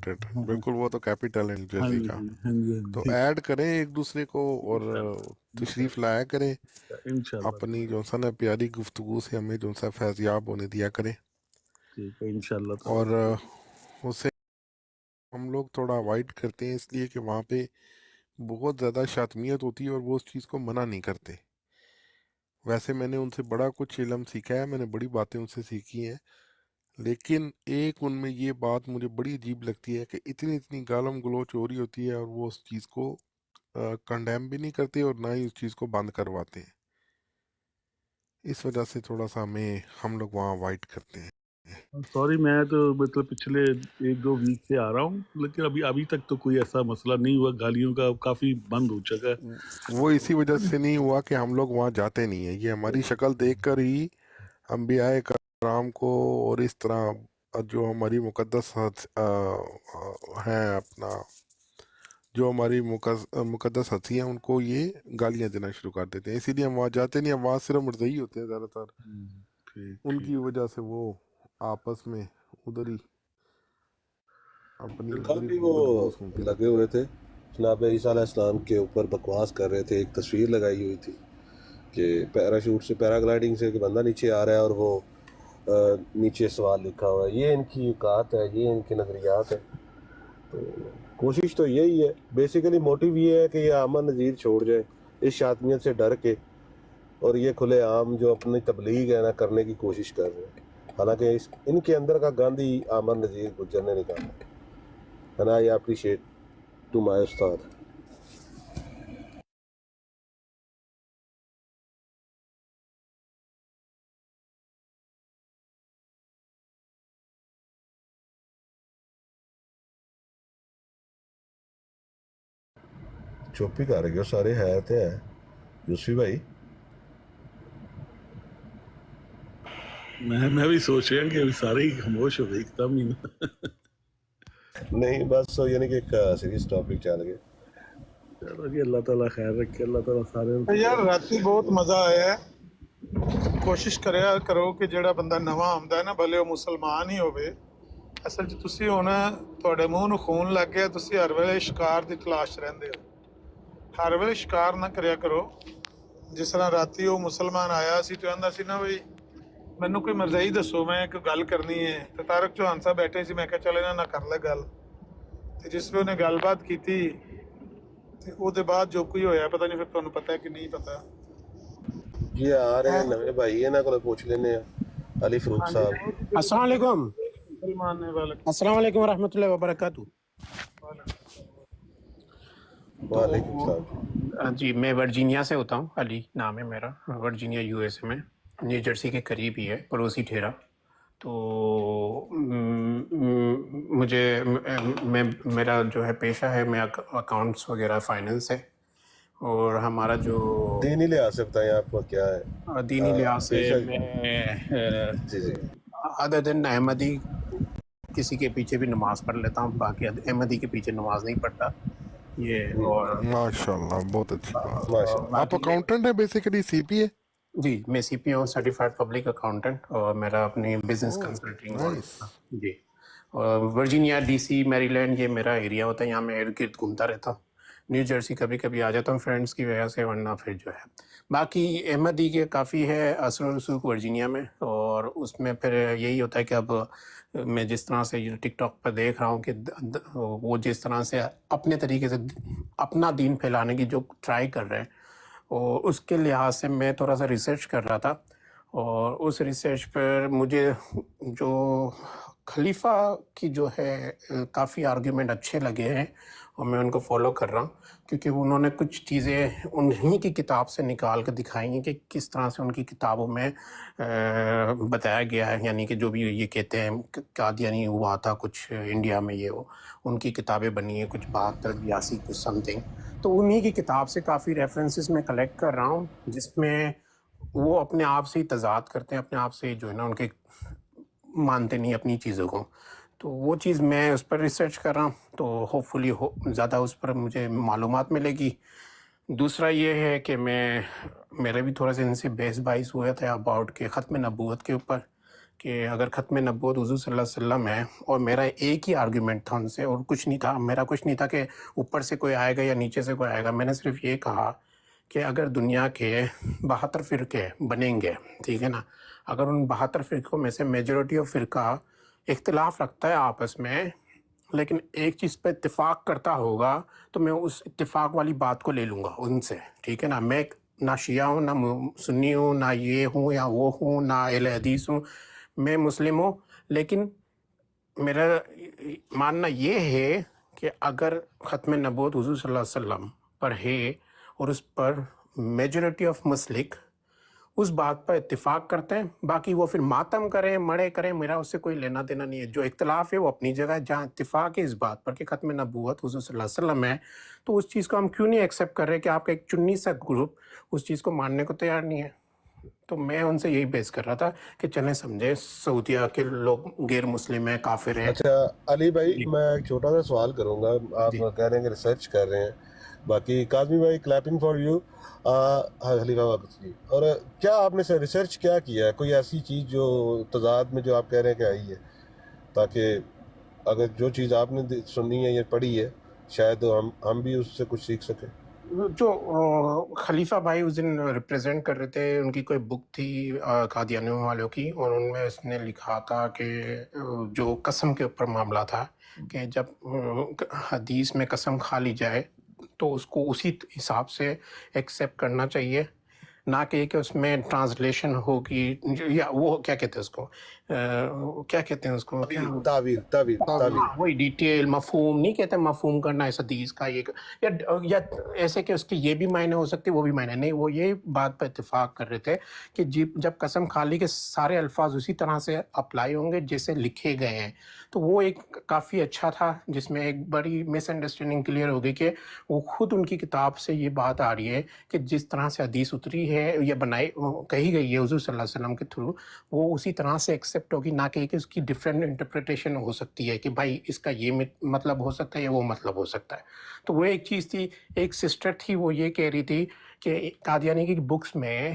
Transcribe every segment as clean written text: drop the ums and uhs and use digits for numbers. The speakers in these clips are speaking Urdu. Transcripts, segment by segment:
ٹیلنٹڈ، بالکل وہ تو کیپٹل ہے نیو ہاں جرسی جی کا. ہاں جی ہاں تو جی، ایڈ کریں ایک دوسرے کو اور تشریف لایا کریں. انشاءاللہ اپنی جو سا نا پیاری گفتگو سے ہمیں جو سا فیضیاب ہونے دیا کریں. ٹھیک ہے انشاءاللہ اور تعالی. اسے ہم لوگ تھوڑا اوائڈ کرتے ہیں اس لیے کہ وہاں پہ بہت زیادہ شاطمیت ہوتی ہے اور وہ اس چیز کو منع نہیں کرتے. ویسے میں نے ان سے بڑا کچھ علم سیکھا ہے، میں نے بڑی باتیں ان سے سیکھی ہیں، لیکن ایک ان میں یہ بات مجھے بڑی عجیب لگتی ہے کہ اتنی گالم گلوچ ہو رہی ہوتی ہے اور وہ اس چیز کو کنڈیم بھی نہیں کرتے اور نہ ہی اس چیز کو بند کرواتے ہیں. اس وجہ سے تھوڑا سا ہم لوگ وہاں اوائڈ کرتے ہیں. سوری، میں تو مطلب پچھلے 1-2 ویک سے آ رہا ہوں، لیکن ابھی تک تو کوئی ایسا مسئلہ نہیں ہوا. گالیوں کا کافی بند ہو چکا ہے. وہ اسی وجہ سے نہیں ہوا کہ ہم لوگ وہاں جاتے نہیں ہیں. یہ ہماری شکل دیکھ کر ہی انبیاء کرام کو اور اس طرح جو ہماری مقدس ہیں اپنا جو ہماری مقدس ہستی ہیں ان کو یہ گالیاں دینا شروع کر دیتے ہیں. اسی لیے ہم وہاں جاتے نہیں. ہم وہاں صرف مرزئی ہوتے ہیں زیادہ تر. ان کی وجہ سے وہ آپس میں ادھر ہی اپنی کل ادھر ہی بھی وہ بدبو سنتے لگے رہتے ہیں. ہوئے تھے جناب عیسیٰ علیہ السلام کے اوپر بکواس کر رہے تھے. ایک تصویر لگائی ہوئی تھی کہ پیراشوٹ سے پیراگلائڈنگ سے کہ بندہ نیچے آ رہا ہے اور وہ نیچے سوال لکھا ہوا ہے. یہ ان کی اوقات ہے، یہ ان کے نظریات ہیں. تو کوشش تو یہی ہے، بیسیکلی موٹیو یہ ہے کہ یہ امن نظیر چھوڑ جائے اس شاطمیت سے ڈر کے، اور یہ کھلے عام جو اپنی تبلیغ ہے نا کرنے کی کوشش کر رہے ہیں. حالانکہ ان کے اندر کا گاندھی امن نظیر گجر نے نکالا ہے. And I appreciate to my استاد. چپ ہی کر گئے سارے، ہے تو ہے یوسفی بھائی. میں بھی سوچ رہا ہوں کہ ابھی سارے ہی خاموش ہو گئے ایک دم ہی. نہیں بس یعنی کہ ایک سیریس ٹاپک چل گئے. چلو جی، اللہ تعالیٰ خیر رکھے. اللہ تعالیٰ سارے یار راتی بہت مزہ آیا ہے. کوشش کریا کرو کہ ਜਿਹੜਾ ਬੰਦਾ ਨਵਾਂ ਆਉਂਦਾ ਹੈ ਨਾ ਭਲੇ ਉਹ ਮੁਸਲਮਾਨ ਹੀ ਹੋਵੇ, ਅਸਲ 'ਚ ਤੁਸੀਂ ਹੁਣ ਤੁਹਾਡੇ ਮੂੰਹ ਨੂੰ ਖੂਨ ਲੱਗ ਗਿਆ, ਤੁਸੀਂ ਹਰ ਵੇਲੇ ਸ਼ਿਕਾਰ ਦੀ ਤਲਾਸ਼ ਰਹਿੰਦੇ ਹੋ. ਹਰ ਵੇਲੇ ਸ਼ਿਕਾਰ ਨਾ ਕਰਿਆ ਕਰੋ. ਜਿਸ ਤਰ੍ਹਾਂ ਰਾਤੀ ਉਹ ਮੁਸਲਮਾਨ ਆਇਆ ਸੀ ਤੇ ਕਹਿੰਦਾ ਸੀ ਨਾ ਬਈ ਮੈਨੂੰ ਕੋਈ ਮਰਜ਼ਈ ਦੱਸੋ, ਮੈਂ ਇੱਕ ਗੱਲ ਕਰਨੀ ਹੈ. ਤੇ ਤਾਰਕ ਚੌਹਾਨ ਸਾਹਿਬ ਬੈਠੇ ਸੀ, ਮੈਂ ਕਿਹਾ ਚੱਲ ਇਹਨਾਂ ਨਾਲ ਕਰ ਲੈ ਗੱਲ. ਤੇ ਜਿਸ ਵੇਲੇ ਉਹਨੇ ਗੱਲਬਾਤ ਕੀਤੀ ਤੇ ਉਹਦੇ ਬਾਅਦ ਜੋ ਕੋਈ ਹੋਇਆ ਪਤਾ ਨਹੀਂ, ਫਿਰ ਤੁਹਾਨੂੰ ਪਤਾ ਹੈ ਕਿ ਨਹੀਂ ਪਤਾ. جی آ رہے ہیں نویں بھائی، یہاں کو پوچھ لینے ہیں. علی فروخ ہاں جی صاحب. السلام علیکم. مسلمان نے والے السلام علیکم ورحمۃ اللہ وبرکاتہ. تو وعلیکم السلام جی. جی میں ورجینیا سے ہوتا ہوں. علی نام ہے میرا. ورجینیا یو ایس اے میں، نیو جرسی کے قریب ہی ہے، پڑوسی ٹھیرا. تو مجھے میرا جو ہے پیشہ ہے، میں اکاؤنٹس وغیرہ فائننس ہے. اور ہمارا جو دینی لحاظ سے بتائیں آپ کو کیا ہے دینی لحاظ سے پیشہ؟ میں جی جی. ادر دین احمدی کسی کے پیچھے بھی نماز پڑھ لیتا ہوں، باقی احمدی کے پیچھے نماز نہیں پڑھتا یہ. اور ماشاء اللہ، بہت اچھی بات. ماشاء اللہ. آپ باقی اکاؤنٹنٹ ہیں بیسیکلی، سی پی ہے؟ جی میں سی پی ہوں، سرٹیفائڈ پبلک اکاؤنٹنٹ، اور میرا اپنی بزنس اوہ کنسلٹنگ اور نائس. جی. ورجینیا، ڈی سی، میری لینڈ یہ میرا ایریا ہوتا ہے. یہاں میں ارد گرد گھومتا رہتا ہوں. نیو جرسی کبھی کبھی آ جاتا ہوں فرینڈس کی وجہ سے، ورنہ پھر جو ہے باقی احمدی کے کافی ہے اثر و رسوخ ورجینیا میں. اور اس میں پھر یہی ہوتا ہے کہ اب میں جس طرح سے ٹک ٹاک پہ دیکھ رہا ہوں کہ وہ جس طرح سے اپنے طریقے سے اپنا دین پھیلانے کی جو ٹرائی کر رہے ہیں، اور اس کے لحاظ سے میں تھوڑا سا ریسرچ کر رہا تھا. اور اس ریسرچ پر مجھے جو خلیفہ کی جو ہے کافی آرگیومنٹ اچھے لگے ہیں، اور میں ان کو فالو کر رہا ہوں، کیونکہ انہوں نے کچھ چیزیں انہی کی کتاب سے نکال کے دکھائی ہیں کہ کس طرح سے ان کی کتابوں میں بتایا گیا ہے. یعنی کہ جو بھی یہ کہتے ہیں قادیانی ہوا تھا کچھ انڈیا میں، یہ وہ ان کی کتابیں بنی ہیں کچھ 72-82 کچھ سم تھنگ. تو انہی کی کتاب سے کافی ریفرنسز میں کلیکٹ کر رہا ہوں، جس میں وہ اپنے آپ سے ہی تضاد کرتے ہیں، اپنے آپ سے جو ہے نا ان کے مانتے نہیں اپنی چیزوں کو. تو وہ چیز میں اس پر ریسرچ کر رہا ہوں، تو ہوپ فلی زیادہ اس پر مجھے معلومات ملے گی. دوسرا یہ ہے کہ میرے بھی تھوڑا سا ان سے بحث باعث ہوا تھا اباؤٹ کہ ختم نبوت کے اوپر، کہ اگر ختم نبوت حضور صلی اللہ علیہ وسلم ہے، اور میرا ایک ہی آرگیومنٹ تھا ان سے، اور کچھ نہیں تھا، میرا کچھ نہیں تھا کہ اوپر سے کوئی آئے گا یا نیچے سے کوئی آئے گا. میں نے صرف یہ کہا کہ اگر دنیا کے 72 فرقے بنیں گے، ٹھیک ہے نا، اگر ان 72 فرقوں میں سے میجورٹی آف فرقہ اختلاف رکھتا ہے آپس میں، لیکن ایک چیز پہ اتفاق کرتا ہوگا، تو میں اس اتفاق والی بات کو لے لوں گا ان سے، ٹھیک ہے نا. میں نہ شیعہ ہوں، نہ سنی ہوں، نہ یہ ہوں یا وہ ہوں، نہ اہل حدیث ہوں، میں مسلم ہوں. لیکن میرا ماننا یہ ہے کہ اگر ختم نبوت حضور صلی اللہ علیہ وسلم پر ہے اور اس پر میجورٹی آف مسلک اس بات پر اتفاق کرتے ہیں، باقی وہ پھر ماتم کریں مڑے کریں، میرا اس سے کوئی لینا دینا نہیں ہے. جو اختلاف ہے وہ اپنی جگہ ہے. جہاں اتفاق ہے اس بات پر کہ ختم نبوت حضور صلی اللہ علیہ وسلم ہے، تو اس چیز کو ہم کیوں نہیں ایکسیپٹ کر رہے کہ آپ کا ایک چنی سا گروپ اس چیز کو ماننے کو تیار نہیں ہے. تو میں ان سے یہی بحث کر رہا تھا کہ چلیں سمجھے سعودیہ کے لوگ غیر مسلم ہیں، کافر ہیں. اچھا علی بھائی، جی میں ایک چھوٹا سا سوال کروں گا. آپ جی کہہ رہے ہیں کہ ریسرچ کر رہے ہیں. باقی کاظمی بھائی، کلیپنگ فار یو. خلیفہ واقف جی، اور کیا آپ نے ریسرچ کیا کیا ہے؟ کوئی ایسی چیز جو تضاد میں جو آپ کہہ رہے ہیں کہ آئی ہے، تاکہ اگر جو چیز آپ نے سنی ہے یا پڑھی ہے شاید ہم بھی اس سے کچھ سیکھ سکیں. جو خلیفہ بھائی اس دن ریپریزنٹ کر رہے تھے، ان کی کوئی بک تھی قادیانیوں والوں کی، اور ان میں اس نے لکھا تھا کہ جو قسم کے اوپر معاملہ تھا کہ جب حدیث میں قسم کھا لی جائے تو اس کو اسی حساب سے ایکسیپٹ کرنا چاہیے، نہ کہ اس میں ٹرانسلیشن ہوگی، یا وہ کیا کہتے ہیں اس کو، کیا کہتے ہیں اس کو، تعویل. ہاں وہی ڈیٹیل مفہوم نہیں کہتے، مفہوم کرنا اس حدیث کا یہ، یا ایسے کہ اس کے یہ بھی معنی ہو سکتے وہ بھی معنی نہیں. وہ یہ بات پہ اتفاق کر رہے تھے کہ جب قسم کھا لی کے سارے الفاظ اسی طرح سے اپلائی ہوں گے جیسے لکھے گئے ہیں. تو وہ ایک کافی اچھا تھا، جس میں ایک بڑی مس انڈرسٹینڈنگ کلیئر ہو گئی کہ وہ خود ان کی کتاب سے یہ بات آ رہی ہے کہ جس طرح سے حدیث اتری ہے یا بنائی کہی گئی ہے حضور صلی اللہ علیہ وسلم کے تھرو، وہ اسی طرح سے ایکسیپٹ ہوگی، نہ کہ اس کی ڈفرینٹ انٹرپریٹیشن ہو سکتی ہے کہ بھائی اس کا یہ مطلب ہو سکتا ہے یا وہ مطلب ہو سکتا ہے. تو وہ ایک چیز تھی. ایک سسٹر تھی، وہ یہ کہہ رہی تھی کہ قادیانی کی بکس میں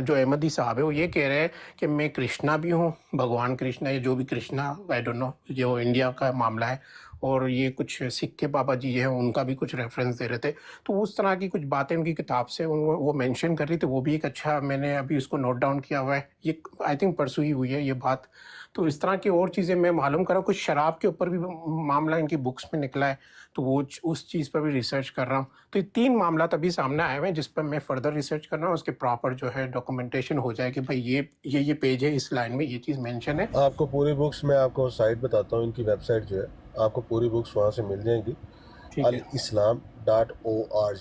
جو احمدی صاحب ہے وہ یہ کہہ رہے ہیں کہ میں کرشنا بھی ہوں، بھگوان کرشنا، یا جو بھی کرشنا، آئی ڈونٹ نو، جو انڈیا کا معاملہ ہے، اور یہ کچھ سکھ کے بابا جی ہیں ان کا بھی کچھ ریفرنس دے رہے تھے. تو اس طرح کی کچھ باتیں ان کی کتاب سے وہ مینشن کر رہی تھی. وہ بھی ایک اچھا، میں نے ابھی اس کو نوٹ ڈاؤن کیا ہوا ہے، یہ آئی تھنک پرسوں ہی ہوئی ہے یہ بات. تو اس طرح کی اور چیزیں میں معلوم کر رہا ہوں. کچھ شراب کے اوپر بھی معاملہ ان کی بکس میں نکلا ہے، تو وہ اس چیز پر بھی ریسرچ کر رہا ہوں. تو یہ 3 معاملات ابھی سامنے آئے ہوئے ہیں جس پر میں فردر ریسرچ کر رہا ہوں. اس کے پراپر جو ہے ڈاکومنٹیشن ہو جائے کہ بھائی یہ پیج ہے، اس لائن میں یہ چیز مینشن ہے. آپ کو پوری بکس، میں آپ کو سائٹ بتاتا ہوں، ان کی ویب سائٹ جو ہے آپ کو پوری بکس وہاں سے مل جائیں گی. ٹھیک ہے، الاسلام.org.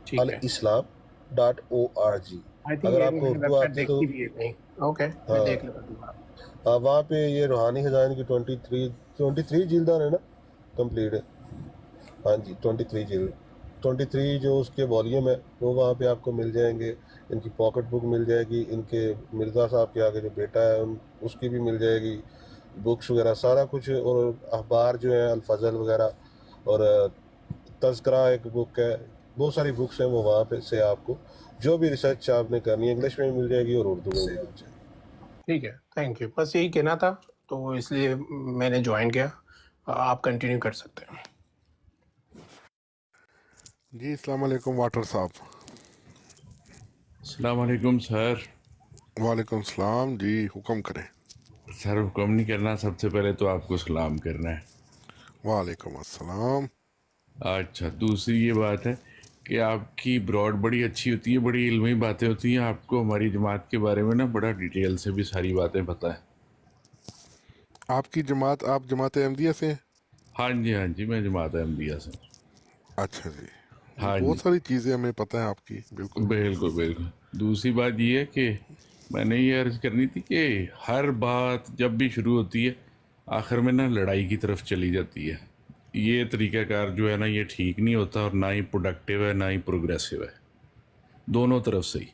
ٹھیک ہے. الاسلام.org. آئی تھنک اگر یہ آپ کو میں نے ویب اردو سائٹ آتی تو دیکھی بھی ہے کہیں. اوکے، میں دیکھ لیتا ہوں. وہاں پہ یہ روحانی خزائن کی 23 جلدیں ہیں نا، کمپلیٹ ہے. ہاں جی، 23 جو اس کے والیوم ہے وہ وہاں پہ آپ کو مل جائیں گے. ان کی پاکٹ بک مل جائے گی، ان کے مرزا صاحب کے آگے جو بیٹا ہے اس کی بھی مل جائے گی، بکس وغیرہ سارا کچھ. اور اخبار جو ہیں الفضل وغیرہ، اور تذکرہ ایک بک ہے. بہت ساری بکس ہیں وہ وہاں پہ سے آپ کو جو بھی ریسرچ آپ نے کرنی ہے انگلش میں مل جائے گی اور اردو میں بھی مل جائے گی. ٹھیک ہے، تھینک یو. بس یہی کہنا تھا، تو اس لیے میں نے جوائن کیا. آپ کنٹینیو کر سکتے ہیں. جی السلام علیکم واٹر صاحب. السلام علیکم سر. وعلیکم السلام جی، حکم کریں. سر حکم نہیں کرنا، سب سے پہلے تو آپ کو سلام کرنا ہے. وعلیکم السلام. اچھا، دوسری یہ بات ہے کہ آپ کی براڈ بڑی اچھی ہوتی ہے، بڑی علمی باتیں ہوتی ہیں. آپ کو ہماری جماعت کے بارے میں نا بڑا ڈیٹیل سے بھی ساری باتیں پتہ ہے. آپ کی جماعت، آپ جماعت احمدیہ سے ہیں؟ ہاں جی، میں جماعت احمدیہ سے. اچھا جی. ہاں بہت جی، ساری چیزیں ہمیں پتہ ہیں آپ کی. بالکل. بالکل. دوسری بات یہ ہے کہ میں نے یہ عرض کرنی تھی کہ ہر بات جب بھی شروع ہوتی ہے آخر میں نا لڑائی کی طرف چلی جاتی ہے. یہ طریقہ کار جو ہے نا یہ ٹھیک نہیں ہوتا، اور نہ ہی پروڈکٹیو ہے نہ ہی پروگریسو ہے، دونوں طرف سے ہی.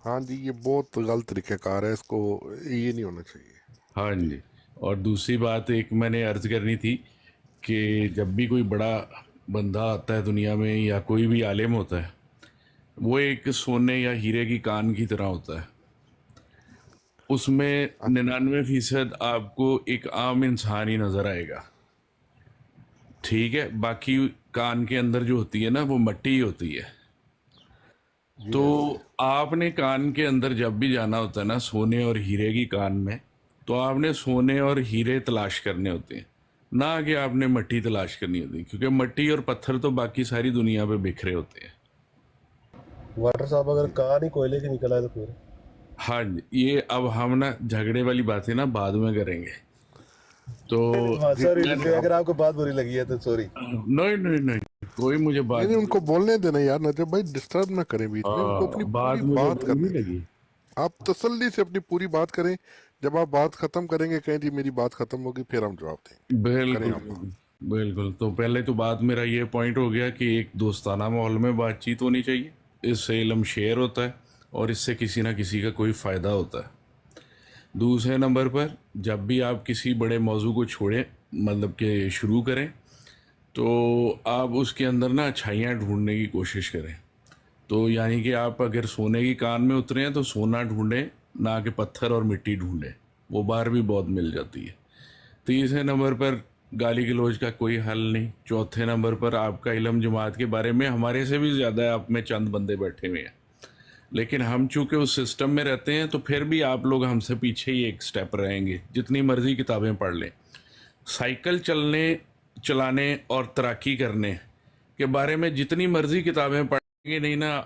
ہاں جی، یہ بہت غلط طریقہ کار ہے، اس کو یہ نہیں ہونا چاہیے. ہاں جی. اور دوسری بات ایک میں نے عرض کرنی تھی کہ جب بھی کوئی بڑا بندہ آتا ہے دنیا میں یا کوئی بھی عالم ہوتا ہے، وہ ایک سونے یا ہیرے کی کان کی طرح ہوتا ہے. اس میں 99% آپ کو ایک عام انسان ہی نظر آئے گا، ٹھیک ہے. باقی کان کے اندر جو ہوتی ہے نا وہ مٹی ہی ہوتی ہے. تو آپ نے کان کے اندر جب بھی جانا ہوتا ہے نا سونے اور ہیرے کی کان میں، تو آپ نے سونے اور ہیرے تلاش کرنے ہوتے ہیں، نہ کہ آپ نے مٹی تلاش کرنی ہوتی ہے، کیونکہ مٹی اور پتھر تو باقی ساری دنیا پہ بکھرے ہوتے ہیں. واٹر صاحب اگر کان ہی کوئلے کی نکل آئے تو پھر ہاں جی، یہ اب ہم نا جھگڑے والی باتیں نا بعد میں کریں گے. تو سوری اگر آپ کو بات بری لگی ہے تو سوری. نہیں کوئی مجھے بات نہیں ان کو بولنے دینا یار، نجب بھائی ڈسٹرب نہ کریں بیچ میں، ان کو اپنی بات پوری مجھے بات بری کرنے نہیں دیں. لگی. آپ تسلی سے اپنی پوری بات کریں، جب آپ بات ختم کریں گے کہیں جی میری بات ختم ہوگی، پھر ہم جواب دیں گے. کریں بالکل آپ بات. بالکل. تو پہلے تو بات میرا یہ پوائنٹ ہو گیا کہ ایک دوستانہ ماحول میں بات چیت ہونی چاہیے، اس سے علم شیئر ہوتا ہے اور اس سے کسی نہ کسی کا کوئی فائدہ ہوتا ہے. دوسرے نمبر پر جب بھی آپ کسی بڑے موضوع کو چھوڑیں، مطلب کہ شروع کریں، تو آپ اس کے اندر نا اچھائیاں ڈھونڈنے کی کوشش کریں. تو یعنی کہ آپ اگر سونے کی کان میں اترے ہیں تو سونا ڈھونڈیں، نہ کہ پتھر اور مٹی ڈھونڈیں، وہ بار بھی بہت مل جاتی ہے. تیسرے نمبر پر گالی گلوچ کا کوئی حل نہیں. چوتھے نمبر پر آپ کا علم جماعت کے بارے میں ہمارے سے بھی زیادہ ہے، آپ میں چند بندے بیٹھے ہوئے ہیں، لیکن ہم چونکہ اس سسٹم میں رہتے ہیں تو پھر بھی آپ لوگ ہم سے پیچھے ہی ایک سٹیپ رہیں گے. جتنی مرضی کتابیں پڑھ لیں، سائیکل چلانے اور ترقی کرنے کے بارے میں جتنی مرضی کتابیں پڑھیں گے نہیں نا،